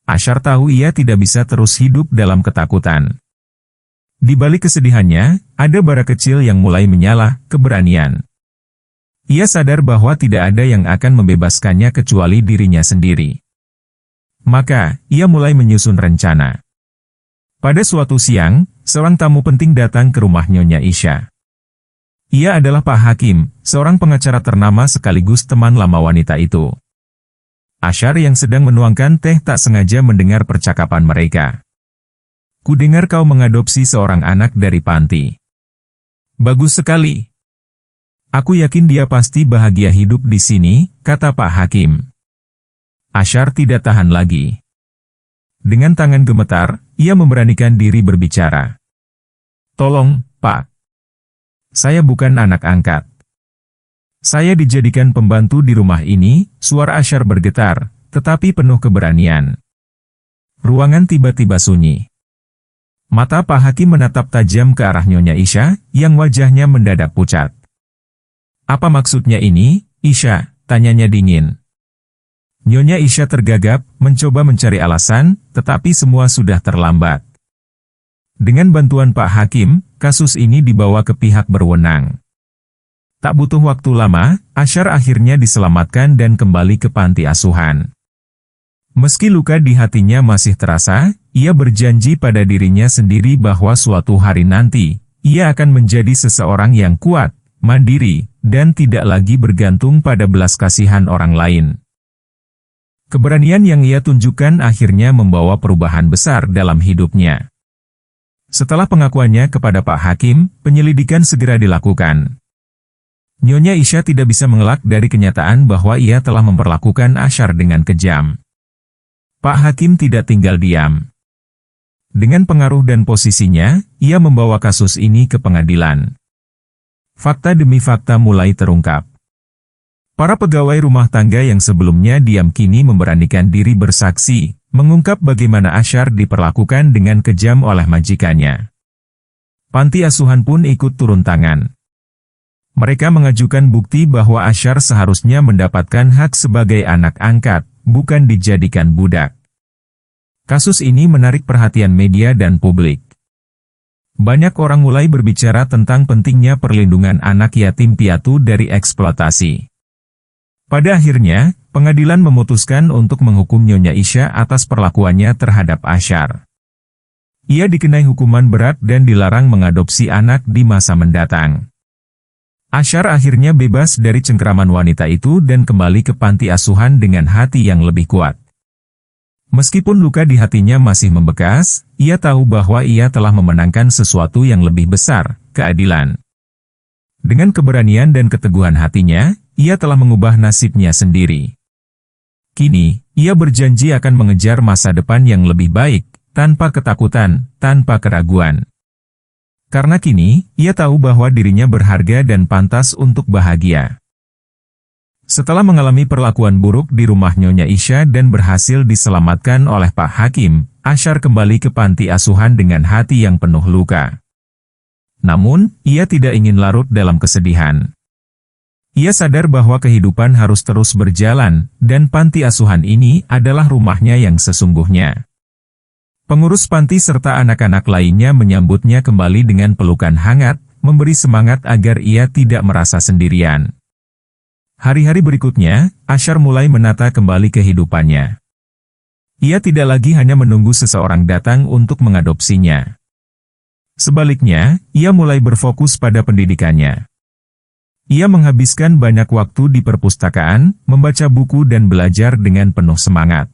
Ashar tahu ia tidak bisa terus hidup dalam ketakutan. Di balik kesedihannya, ada bara kecil yang mulai menyala, keberanian. Ia sadar bahwa tidak ada yang akan membebaskannya kecuali dirinya sendiri. Maka, ia mulai menyusun rencana. Pada suatu siang, seorang tamu penting datang ke rumah Nyonya Isha. Ia adalah Pak Hakim, seorang pengacara ternama sekaligus teman lama wanita itu. Ashar yang sedang menuangkan teh tak sengaja mendengar percakapan mereka. Kudengar kau mengadopsi seorang anak dari panti. Bagus sekali. Aku yakin dia pasti bahagia hidup di sini, kata Pak Hakim. Ashar tidak tahan lagi. Dengan tangan gemetar, ia memberanikan diri berbicara. Tolong, Pak. Saya bukan anak angkat. Saya dijadikan pembantu di rumah ini, suara Ashar bergetar, tetapi penuh keberanian. Ruangan tiba-tiba sunyi. Mata Pak Hakim menatap tajam ke arah Nyonya Isha, yang wajahnya mendadak pucat. Apa maksudnya ini, Isha? Tanyanya dingin. Nyonya Isha tergagap, mencoba mencari alasan, tetapi semua sudah terlambat. Dengan bantuan Pak Hakim, kasus ini dibawa ke pihak berwenang. Tak butuh waktu lama, Ashar akhirnya diselamatkan dan kembali ke panti asuhan. Meski luka di hatinya masih terasa, ia berjanji pada dirinya sendiri bahwa suatu hari nanti, ia akan menjadi seseorang yang kuat, mandiri, dan tidak lagi bergantung pada belas kasihan orang lain. Keberanian yang ia tunjukkan akhirnya membawa perubahan besar dalam hidupnya. Setelah pengakuannya kepada Pak Hakim, penyelidikan segera dilakukan. Nyonya Isha tidak bisa mengelak dari kenyataan bahwa ia telah memperlakukan Ashar dengan kejam. Pak Hakim tidak tinggal diam. Dengan pengaruh dan posisinya, ia membawa kasus ini ke pengadilan. Fakta demi fakta mulai terungkap. Para pegawai rumah tangga yang sebelumnya diam kini memberanikan diri bersaksi, mengungkap bagaimana Ashar diperlakukan dengan kejam oleh majikannya. Panti asuhan pun ikut turun tangan. Mereka mengajukan bukti bahwa Ashar seharusnya mendapatkan hak sebagai anak angkat, bukan dijadikan budak. Kasus ini menarik perhatian media dan publik. Banyak orang mulai berbicara tentang pentingnya perlindungan anak yatim piatu dari eksploitasi. Pada akhirnya, pengadilan memutuskan untuk menghukum Nyonya Isha atas perlakuannya terhadap Ashar. Ia dikenai hukuman berat dan dilarang mengadopsi anak di masa mendatang. Ashar akhirnya bebas dari cengkeraman wanita itu dan kembali ke panti asuhan dengan hati yang lebih kuat. Meskipun luka di hatinya masih membekas, ia tahu bahwa ia telah memenangkan sesuatu yang lebih besar, keadilan. Dengan keberanian dan keteguhan hatinya, ia telah mengubah nasibnya sendiri. Kini, ia berjanji akan mengejar masa depan yang lebih baik, tanpa ketakutan, tanpa keraguan. Karena kini, ia tahu bahwa dirinya berharga dan pantas untuk bahagia. Setelah mengalami perlakuan buruk di rumah Nyonya Isya dan berhasil diselamatkan oleh Pak Hakim, Ashar kembali ke panti asuhan dengan hati yang penuh luka. Namun, ia tidak ingin larut dalam kesedihan. Ia sadar bahwa kehidupan harus terus berjalan, dan panti asuhan ini adalah rumahnya yang sesungguhnya. Pengurus panti serta anak-anak lainnya menyambutnya kembali dengan pelukan hangat, memberi semangat agar ia tidak merasa sendirian. Hari-hari berikutnya, Ashar mulai menata kembali kehidupannya. Ia tidak lagi hanya menunggu seseorang datang untuk mengadopsinya. Sebaliknya, ia mulai berfokus pada pendidikannya. Ia menghabiskan banyak waktu di perpustakaan, membaca buku dan belajar dengan penuh semangat.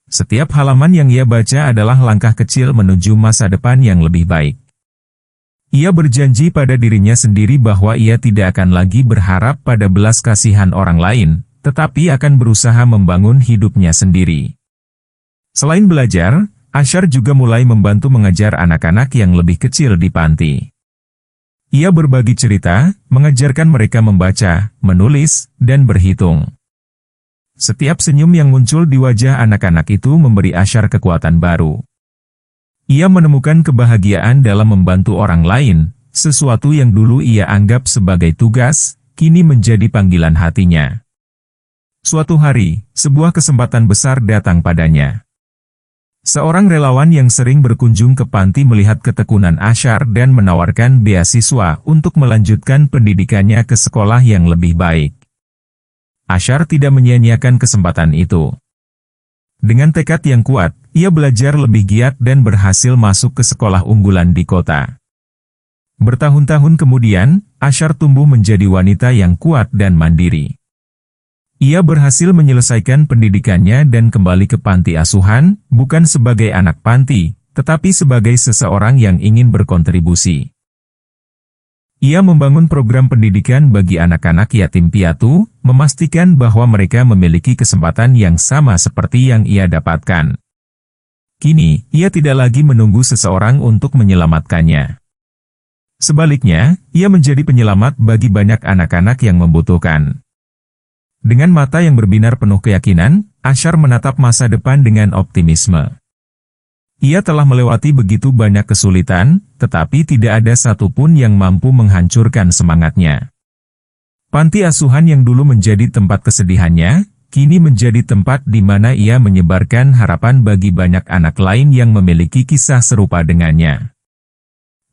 Setiap halaman yang ia baca adalah langkah kecil menuju masa depan yang lebih baik. Ia berjanji pada dirinya sendiri bahwa ia tidak akan lagi berharap pada belas kasihan orang lain, tetapi akan berusaha membangun hidupnya sendiri. Selain belajar, Ashar juga mulai membantu mengajar anak-anak yang lebih kecil di panti. Ia berbagi cerita, mengajarkan mereka membaca, menulis, dan berhitung. Setiap senyum yang muncul di wajah anak-anak itu memberi Ashar kekuatan baru. Ia menemukan kebahagiaan dalam membantu orang lain, sesuatu yang dulu ia anggap sebagai tugas, kini menjadi panggilan hatinya. Suatu hari, sebuah kesempatan besar datang padanya. Seorang relawan yang sering berkunjung ke panti melihat ketekunan Ashar dan menawarkan beasiswa untuk melanjutkan pendidikannya ke sekolah yang lebih baik. Ashar tidak menyia-nyiakan kesempatan itu. Dengan tekad yang kuat, ia belajar lebih giat dan berhasil masuk ke sekolah unggulan di kota. Bertahun-tahun kemudian, Ashar tumbuh menjadi wanita yang kuat dan mandiri. Ia berhasil menyelesaikan pendidikannya dan kembali ke panti asuhan, bukan sebagai anak panti, tetapi sebagai seseorang yang ingin berkontribusi. Ia membangun program pendidikan bagi anak-anak yatim piatu, memastikan bahwa mereka memiliki kesempatan yang sama seperti yang ia dapatkan. Kini, ia tidak lagi menunggu seseorang untuk menyelamatkannya. Sebaliknya, ia menjadi penyelamat bagi banyak anak-anak yang membutuhkan. Dengan mata yang berbinar penuh keyakinan, Ashar menatap masa depan dengan optimisme. Ia telah melewati begitu banyak kesulitan, tetapi tidak ada satupun yang mampu menghancurkan semangatnya. Panti asuhan yang dulu menjadi tempat kesedihannya, kini menjadi tempat di mana ia menyebarkan harapan bagi banyak anak lain yang memiliki kisah serupa dengannya.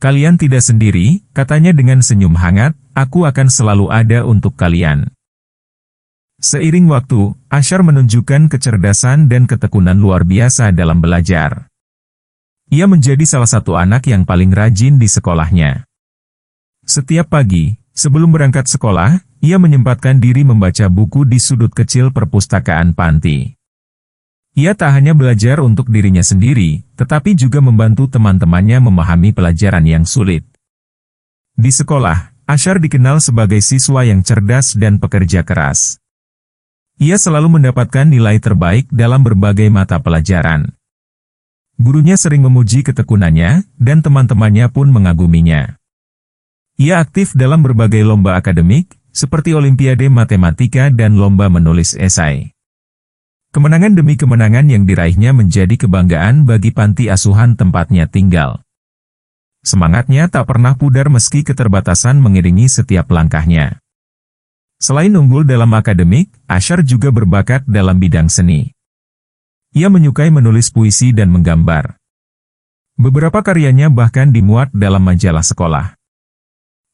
"Kalian tidak sendiri," katanya dengan senyum hangat, "aku akan selalu ada untuk kalian." Seiring waktu, Ashar menunjukkan kecerdasan dan ketekunan luar biasa dalam belajar. Ia menjadi salah satu anak yang paling rajin di sekolahnya. Setiap pagi, sebelum berangkat sekolah, ia menyempatkan diri membaca buku di sudut kecil perpustakaan panti. Ia tak hanya belajar untuk dirinya sendiri, tetapi juga membantu teman-temannya memahami pelajaran yang sulit. Di sekolah, Ashar dikenal sebagai siswa yang cerdas dan pekerja keras. Ia selalu mendapatkan nilai terbaik dalam berbagai mata pelajaran. Gurunya sering memuji ketekunannya, dan teman-temannya pun mengaguminya. Ia aktif dalam berbagai lomba akademik, seperti Olimpiade Matematika dan lomba menulis esai. Kemenangan demi kemenangan yang diraihnya menjadi kebanggaan bagi panti asuhan tempatnya tinggal. Semangatnya tak pernah pudar meski keterbatasan mengiringi setiap langkahnya. Selain unggul dalam akademik, Ashar juga berbakat dalam bidang seni. Ia menyukai menulis puisi dan menggambar. Beberapa karyanya bahkan dimuat dalam majalah sekolah.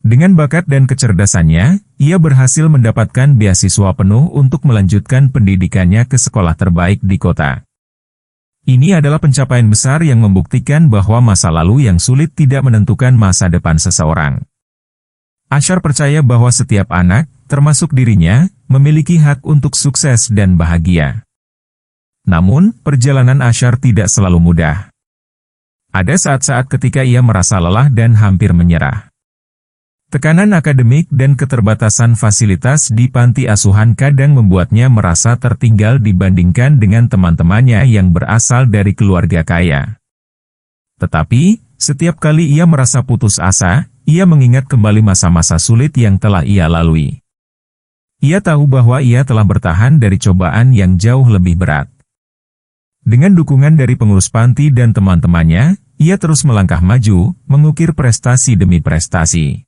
Dengan bakat dan kecerdasannya, ia berhasil mendapatkan beasiswa penuh untuk melanjutkan pendidikannya ke sekolah terbaik di kota. Ini adalah pencapaian besar yang membuktikan bahwa masa lalu yang sulit tidak menentukan masa depan seseorang. Ashar percaya bahwa setiap anak, termasuk dirinya, memiliki hak untuk sukses dan bahagia. Namun, perjalanan Ashar tidak selalu mudah. Ada saat-saat ketika ia merasa lelah dan hampir menyerah. Tekanan akademik dan keterbatasan fasilitas di panti asuhan kadang membuatnya merasa tertinggal dibandingkan dengan teman-temannya yang berasal dari keluarga kaya. Tetapi, setiap kali ia merasa putus asa, ia mengingat kembali masa-masa sulit yang telah ia lalui. Ia tahu bahwa ia telah bertahan dari cobaan yang jauh lebih berat. Dengan dukungan dari pengurus panti dan teman-temannya, ia terus melangkah maju, mengukir prestasi demi prestasi.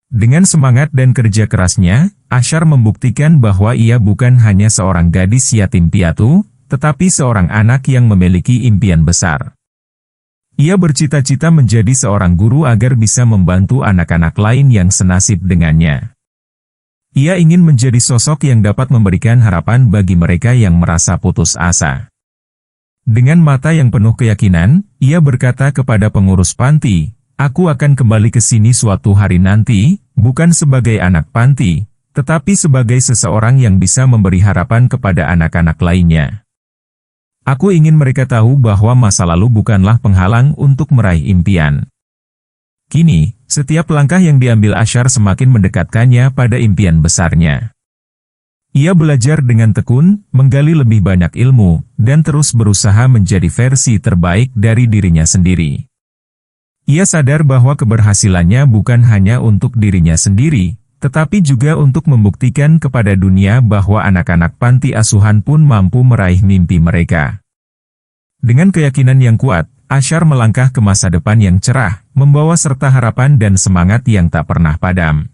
Dengan semangat dan kerja kerasnya, Ashar membuktikan bahwa ia bukan hanya seorang gadis yatim piatu, tetapi seorang anak yang memiliki impian besar. Ia bercita-cita menjadi seorang guru agar bisa membantu anak-anak lain yang senasib dengannya. Ia ingin menjadi sosok yang dapat memberikan harapan bagi mereka yang merasa putus asa. Dengan mata yang penuh keyakinan, ia berkata kepada pengurus panti, "Aku akan kembali ke sini suatu hari nanti, bukan sebagai anak panti, tetapi sebagai seseorang yang bisa memberi harapan kepada anak-anak lainnya. Aku ingin mereka tahu bahwa masa lalu bukanlah penghalang untuk meraih impian." Kini, setiap langkah yang diambil Ashar semakin mendekatkannya pada impian besarnya. Ia belajar dengan tekun, menggali lebih banyak ilmu, dan terus berusaha menjadi versi terbaik dari dirinya sendiri. Ia sadar bahwa keberhasilannya bukan hanya untuk dirinya sendiri, tetapi juga untuk membuktikan kepada dunia bahwa anak-anak panti asuhan pun mampu meraih mimpi mereka. Dengan keyakinan yang kuat, Ashar melangkah ke masa depan yang cerah, membawa serta harapan dan semangat yang tak pernah padam.